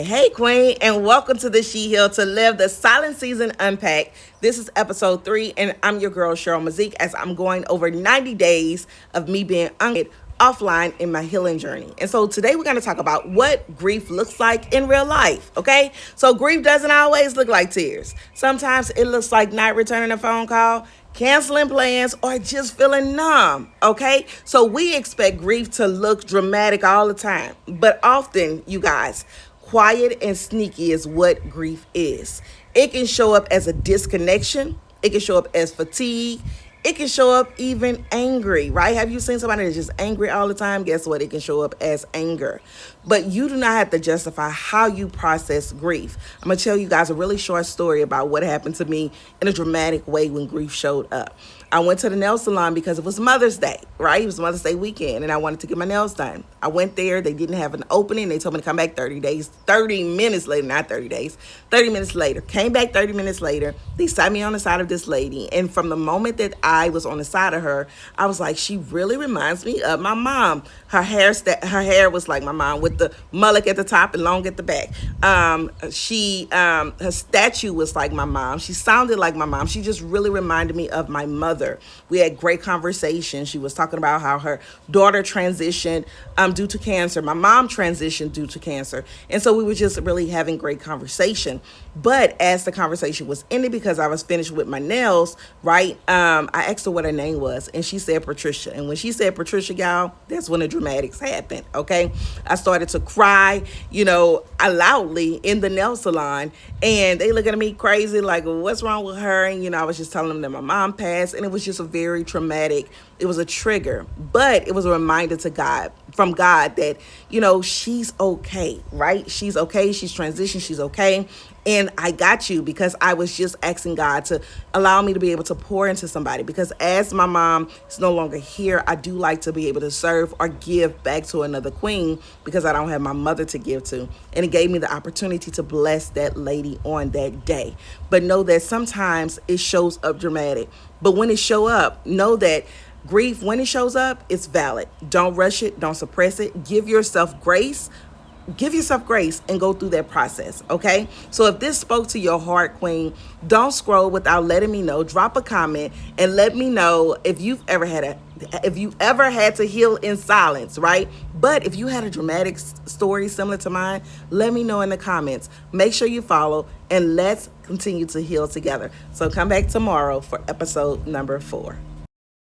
Hey, Queen, and welcome to the She Heal to Live the Silent Season Unpacked. This is episode 3, and I'm your girl, Cheryl Mazik, as I'm going over 90 days of me being offline in my healing journey. And so today we're going to talk about what grief looks like in real life, okay? So grief doesn't always look like tears. Sometimes it looks like not returning a phone call, canceling plans, or just feeling numb, okay? So we expect grief to look dramatic all the time, but often, you guys, quiet and sneaky is what grief is. It can show up as a disconnection. It can show up as fatigue. It can show up even angry, right? Have you seen somebody that's just angry all the time? Guess what? It can show up as anger. But you do not have to justify how you process grief. I'm going to tell you guys a really short story about what happened to me in a dramatic way when grief showed up. I went to the nail salon because it was Mother's Day, right? It was Mother's Day weekend, and I wanted to get my nails done. I went there. They didn't have an opening. They told me to come back 30 minutes later, not 30 days, 30 minutes later. Came back 30 minutes later. They sat me on the side of this lady, and from the moment that I was on the side of her, I was like, she really reminds me of my mom. Her hair was like my mom with the mullet at the top and long at the back. Her statue was like my mom. She sounded like my mom. She just really reminded me of my mother. We had great conversation. She was talking about how her daughter transitioned due to cancer. My mom transitioned due to cancer. And so we were just really having great conversation. But as the conversation was ending, because I was finished with my nails, right, I asked her what her name was, and she said Patricia. And when she said Patricia, y'all, that's when the dramatics happened, okay? I started to cry, loudly in the nail salon, and they look at me crazy, like, what's wrong with her? And, I was just telling them that my mom passed, and it was just a very traumatic, it was a trigger, but it was a reminder from God that, she's okay, right? She's okay. She's transitioned. She's okay. And I got you, because I was just asking God to allow me to be able to pour into somebody, because as my mom is no longer here, I do like to be able to serve or give back to another queen, because I don't have my mother to give to. And it gave me the opportunity to bless that lady on that day. But know that sometimes it shows up dramatic. But when it show up, know that grief, when it shows up, it's valid. Don't rush it. Don't suppress it. Give yourself grace. Give yourself grace and go through that process, okay? So if this spoke to your heart, Queen, don't scroll without letting me know. Drop a comment and let me know if you've ever had to heal in silence, right? But if you had a dramatic story similar to mine, let me know in the comments. Make sure you follow, and let's continue to heal together. So come back tomorrow for episode number 4.